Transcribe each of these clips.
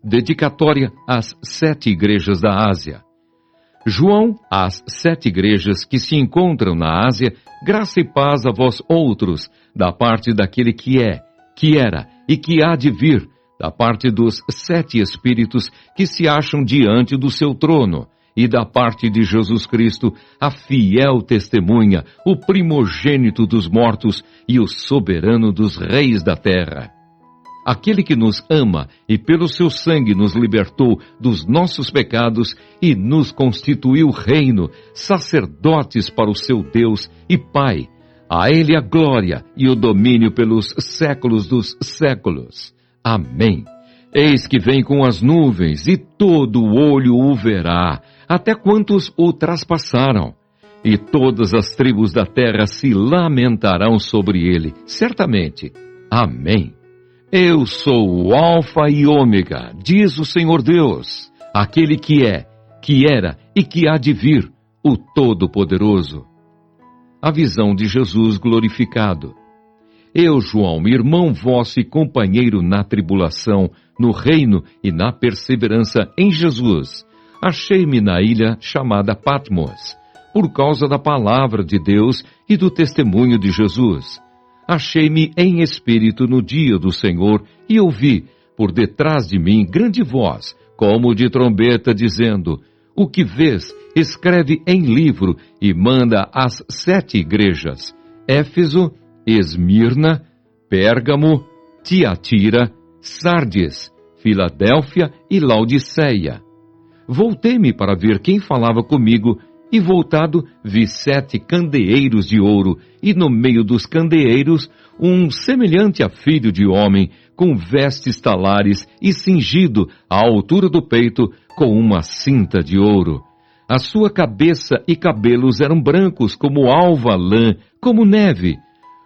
dedicatória às 7 igrejas da Ásia. João, às 7 igrejas que se encontram na Ásia, graça e paz a vós outros, da parte daquele que é, que era e que há de vir, da parte dos 7 Espíritos que se acham diante do seu trono, e da parte de Jesus Cristo, a fiel testemunha, o primogênito dos mortos e o soberano dos reis da terra. Aquele que nos ama e pelo seu sangue nos libertou dos nossos pecados e nos constituiu reino, sacerdotes para o seu Deus e Pai. A Ele a glória e o domínio pelos séculos dos séculos. Amém. Eis que vem com as nuvens, e todo olho o verá, até quantos o traspassaram. E todas as tribos da terra se lamentarão sobre ele, certamente. Amém. Eu sou o Alfa e Ômega, diz o Senhor Deus, aquele que é, que era e que há de vir, o Todo-Poderoso. A visão de Jesus glorificado. Eu, João, irmão vosso e companheiro na tribulação, no reino e na perseverança em Jesus, achei-me na ilha chamada Patmos, por causa da palavra de Deus e do testemunho de Jesus. Achei-me em espírito no dia do Senhor e ouvi, por detrás de mim, grande voz, como de trombeta, dizendo: o que vês, escreve em livro e manda às 7 igrejas: Éfeso, Esmirna, Pérgamo, Tiatira, Sardes, Filadélfia e Laodiceia. Voltei-me para ver quem falava comigo, e voltado vi 7 candeeiros de ouro, e no meio dos candeeiros um semelhante a filho de homem, com vestes talares e cingido à altura do peito com uma cinta de ouro. A sua cabeça e cabelos eram brancos como alva lã, como neve.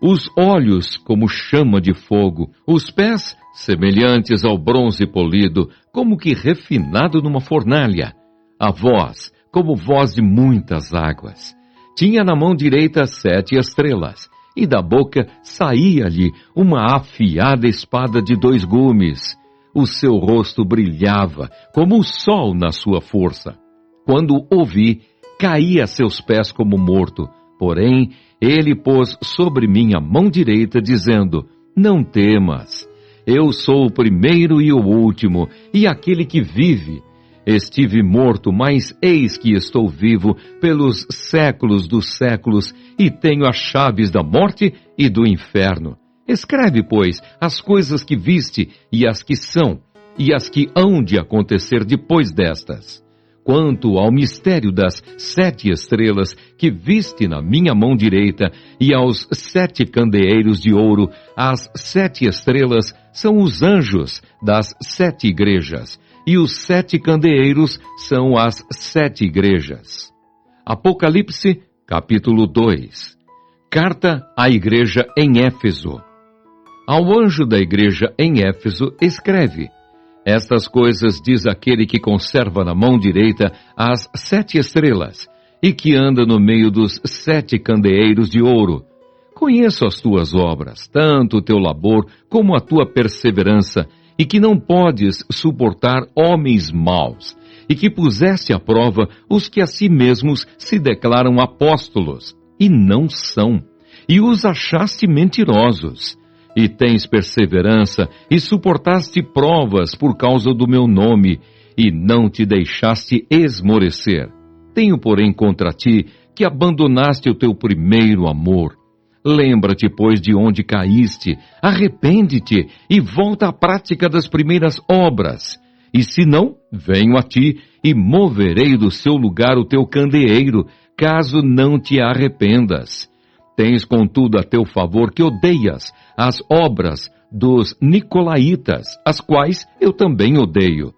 Os olhos como chama de fogo, os pés semelhantes ao bronze polido, como que refinado numa fornalha. A voz, como voz de muitas águas. Tinha na mão direita 7 estrelas, e da boca saía-lhe uma afiada espada de 2 gumes. O seu rosto brilhava como o sol na sua força. Quando o vi, caí a seus pés como morto. Porém, ele pôs sobre mim a mão direita, dizendo: não temas, eu sou o primeiro e o último, e aquele que vive. Estive morto, mas eis que estou vivo pelos séculos dos séculos, e tenho as chaves da morte e do inferno. Escreve, pois, as coisas que viste, e as que são, e as que hão de acontecer depois destas. Quanto ao mistério das 7 estrelas que viste na minha mão direita, e aos 7 candeeiros de ouro, as 7 estrelas são os anjos das 7 igrejas, e os 7 candeeiros são as 7 igrejas. Apocalipse, capítulo 2. Carta à igreja em Éfeso. Ao anjo da igreja em Éfeso escreve: estas coisas diz aquele que conserva na mão direita as 7 estrelas, e que anda no meio dos 7 candeeiros de ouro. Conheço as tuas obras, tanto o teu labor como a tua perseverança, e que não podes suportar homens maus, e que puseste à prova os que a si mesmos se declaram apóstolos, e não são, e os achaste mentirosos. E tens perseverança, e suportaste provas por causa do meu nome, e não te deixaste esmorecer. Tenho, porém, contra ti, que abandonaste o teu primeiro amor. Lembra-te, pois, de onde caíste, arrepende-te e volta à prática das primeiras obras. E se não, venho a ti e moverei do seu lugar o teu candeeiro, caso não te arrependas. Tens, contudo, a teu favor que odeias as obras dos nicolaítas, as quais eu também odeio.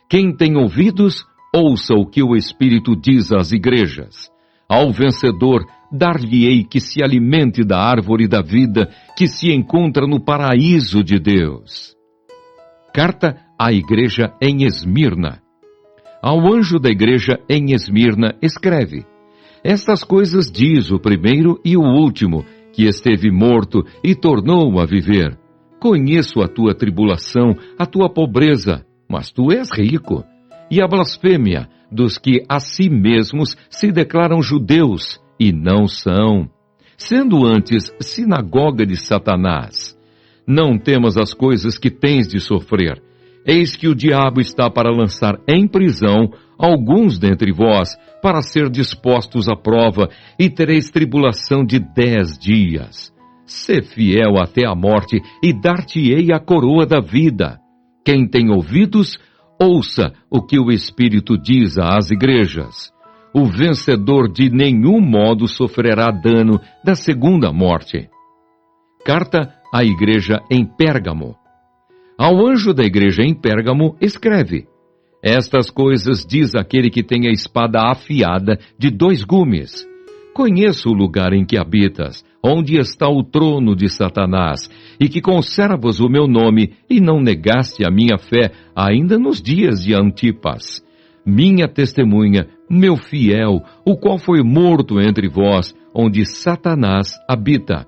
Quem tem ouvidos, ouça o que o Espírito diz às igrejas. Ao vencedor, dar-lhe-ei que se alimente da árvore da vida que se encontra no paraíso de Deus. Carta à igreja em Esmirna. Ao anjo da igreja em Esmirna escreve: estas coisas diz o primeiro e o último, que esteve morto e tornou a viver. Conheço a tua tribulação, a tua pobreza, mas tu és rico, e a blasfêmia dos que a si mesmos se declaram judeus e não são, sendo antes sinagoga de Satanás. Não temas as coisas que tens de sofrer. Eis que o diabo está para lançar em prisão alguns dentre vós, para ser dispostos à prova, e tereis tribulação de 10 dias. Sê fiel até a morte, e dar-te-ei a coroa da vida. Quem tem ouvidos, ouça o que o Espírito diz às igrejas. O vencedor de nenhum modo sofrerá dano da segunda morte. Carta à igreja em Pérgamo. Ao anjo da igreja em Pérgamo, escreve: Estas coisas diz aquele que tem a espada afiada de 2 gumes. Conheço o lugar em que habitas, onde está o trono de Satanás, e que conservas o meu nome, e não negaste a minha fé, ainda nos dias de Antipas, minha testemunha, meu fiel, o qual foi morto entre vós, onde Satanás habita.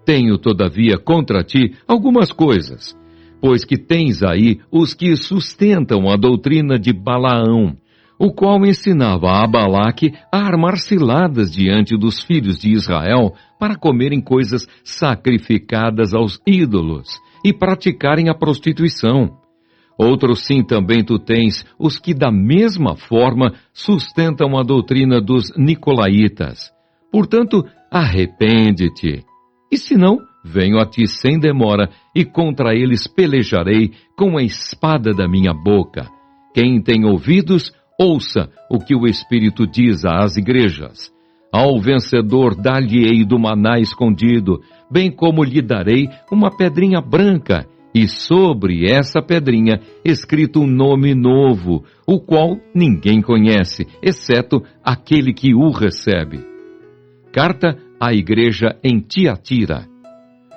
Tenho, todavia, contra ti algumas coisas, pois que tens aí os que sustentam a doutrina de Balaão, o qual ensinava a Balaque a armar ciladas diante dos filhos de Israel para comerem coisas sacrificadas aos ídolos e praticarem a prostituição. Outros sim também tu tens, os que da mesma forma sustentam a doutrina dos nicolaítas. Portanto, arrepende-te. E se não, venho a ti sem demora, e contra eles pelejarei com a espada da minha boca. Quem tem ouvidos, ouça o que o Espírito diz às igrejas. Ao vencedor dar-lhe-ei do maná escondido, bem como lhe darei uma pedrinha branca, e sobre essa pedrinha escrito um nome novo, o qual ninguém conhece, exceto aquele que o recebe. Carta à igreja em Tiatira.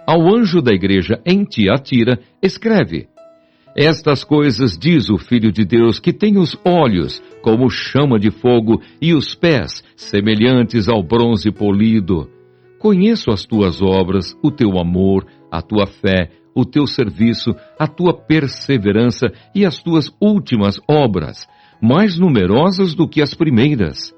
Ao anjo da igreja em Tiatira, escreve: Estas coisas diz o Filho de Deus, que tem os olhos como chama de fogo e os pés semelhantes ao bronze polido. Conheço as tuas obras, o teu amor, a tua fé, o teu serviço, a tua perseverança e as tuas últimas obras, mais numerosas do que as primeiras.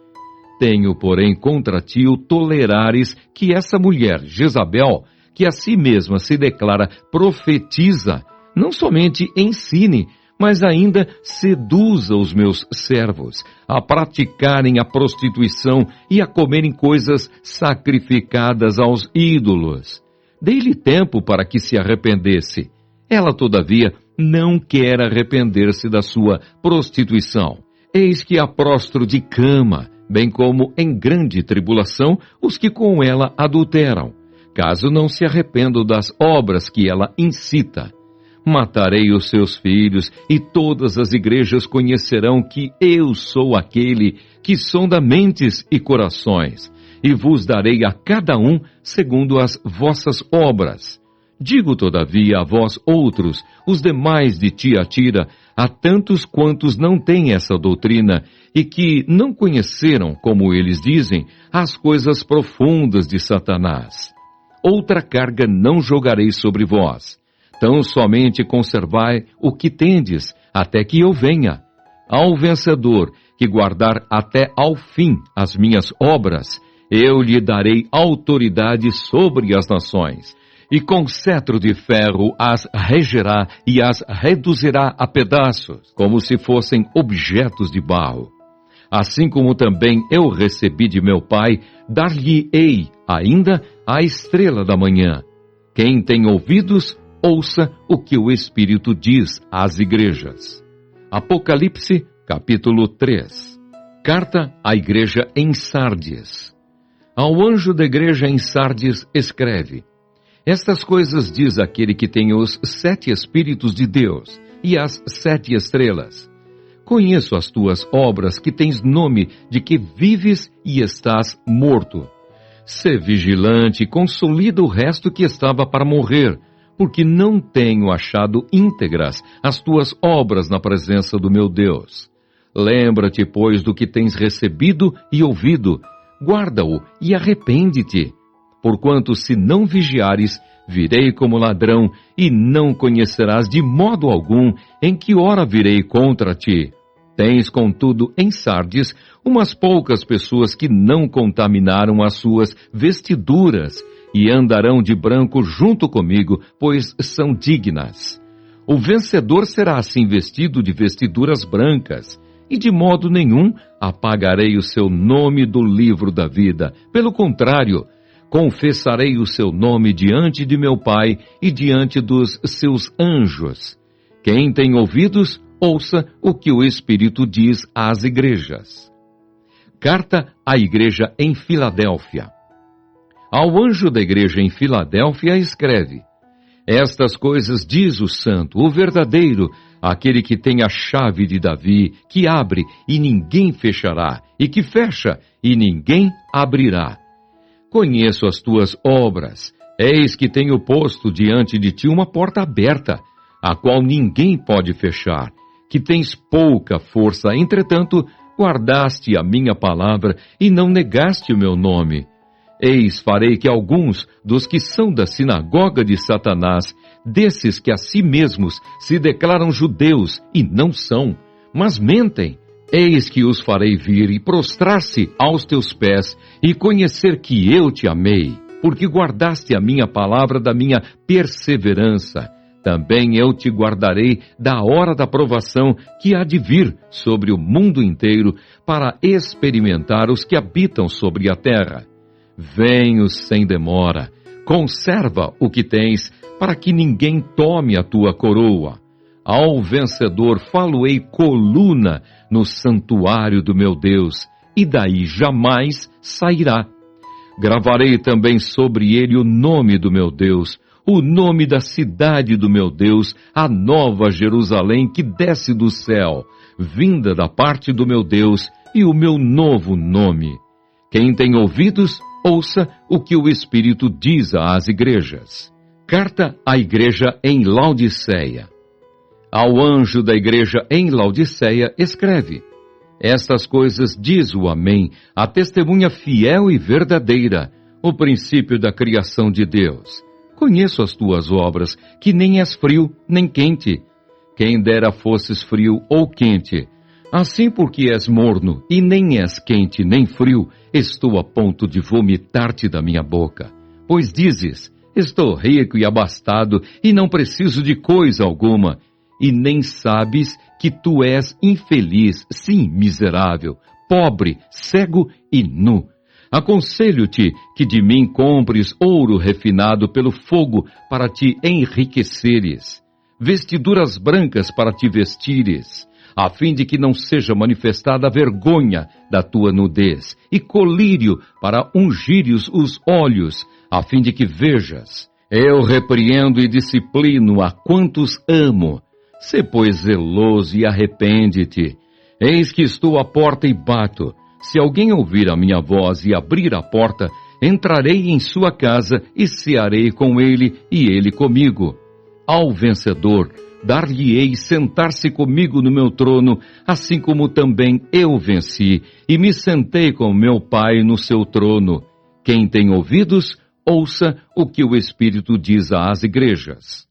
Tenho, porém, contra ti o tolerares que essa mulher, Jezabel, que a si mesma se declara profetiza, não somente ensine, mas ainda seduza os meus servos a praticarem a prostituição e a comerem coisas sacrificadas aos ídolos. Dei-lhe tempo para que se arrependesse. Ela, todavia, não quer arrepender-se da sua prostituição. Eis que a prostro de cama, bem como em grande tribulação os que com ela adulteram, caso não se arrependam das obras que ela incita. Matarei os seus filhos, e todas as igrejas conhecerão que eu sou aquele que sonda mentes e corações, e vos darei a cada um segundo as vossas obras. Digo, todavia, a vós outros, os demais de Tiatira, a tantos quantos não têm essa doutrina, e que não conheceram, como eles dizem, as coisas profundas de Satanás. Outra carga não jogarei sobre vós. Tão somente conservai o que tendes, até que eu venha. Ao vencedor, que guardar até ao fim as minhas obras, eu lhe darei autoridade sobre as nações, e com cetro de ferro as regerá e as reduzirá a pedaços, como se fossem objetos de barro. Assim como também eu recebi de meu Pai, dar-lhe-ei ainda a estrela da manhã. Quem tem ouvidos, ouça o que o Espírito diz às igrejas. Apocalipse, capítulo 3. Carta à igreja em Sardes. Ao anjo da igreja em Sardes escreve: Estas coisas diz aquele que tem os 7 Espíritos de Deus e as 7 estrelas. Conheço as tuas obras, que tens nome de que vives e estás morto. Sê vigilante e consolida o resto que estava para morrer, porque não tenho achado íntegras as tuas obras na presença do meu Deus. Lembra-te, pois, do que tens recebido e ouvido, guarda-o e arrepende-te. Porquanto, se não vigiares, virei como ladrão, e não conhecerás de modo algum em que hora virei contra ti. Tens, contudo, em Sardes, umas poucas pessoas que não contaminaram as suas vestiduras, e andarão de branco junto comigo, pois são dignas. O vencedor será assim vestido de vestiduras brancas, e de modo nenhum apagarei o seu nome do livro da vida. Pelo contrário, confessarei o seu nome diante de meu Pai e diante dos seus anjos. Quem tem ouvidos, ouça o que o Espírito diz às igrejas. Carta à igreja em Filadélfia. Ao anjo da igreja em Filadélfia escreve: Estas coisas diz o santo, o verdadeiro, aquele que tem a chave de Davi, que abre e ninguém fechará, e que fecha e ninguém abrirá. Conheço as tuas obras, eis que tenho posto diante de ti uma porta aberta, a qual ninguém pode fechar, que tens pouca força, entretanto, guardaste a minha palavra e não negaste o meu nome. Eis, farei que alguns dos que são da sinagoga de Satanás, desses que a si mesmos se declaram judeus e não são, mas mentem, eis que os farei vir e prostrar-se aos teus pés e conhecer que eu te amei, porque guardaste a minha palavra da minha perseverança. Também eu te guardarei da hora da provação que há de vir sobre o mundo inteiro para experimentar os que habitam sobre a terra. Venho sem demora, conserva o que tens, para que ninguém tome a tua coroa. Ao vencedor falo-ei coluna no santuário do meu Deus, e daí jamais sairá. Gravarei também sobre ele o nome do meu Deus, o nome da cidade do meu Deus, a nova Jerusalém que desce do céu, vinda da parte do meu Deus, e o meu novo nome. Quem tem ouvidos, ouça o que o Espírito diz às igrejas. Carta à igreja em Laodiceia. Ao anjo da igreja em Laodiceia escreve: Estas coisas diz o Amém, a testemunha fiel e verdadeira, o princípio da criação de Deus. Conheço as tuas obras, que nem és frio nem quente. Quem dera fosses frio ou quente. Assim, porque és morno e nem és quente nem frio, estou a ponto de vomitar-te da minha boca. Pois dizes: estou rico e abastado e não preciso de coisa alguma. E nem sabes que tu és infeliz, sim, miserável, pobre, cego e nu. Aconselho-te que de mim compres ouro refinado pelo fogo para te enriqueceres, vestiduras brancas para te vestires, a fim de que não seja manifestada a vergonha da tua nudez, e colírio para ungires os olhos, a fim de que vejas. Eu repreendo e disciplino a quantos amo. Sê, pois, zeloso e arrepende-te. Eis que estou à porta e bato. Se alguém ouvir a minha voz e abrir a porta, entrarei em sua casa e cearei com ele e ele comigo. Ao vencedor, dar-lhe-ei sentar-se comigo no meu trono, assim como também eu venci, e me sentei com meu Pai no seu trono. Quem tem ouvidos, ouça o que o Espírito diz às igrejas.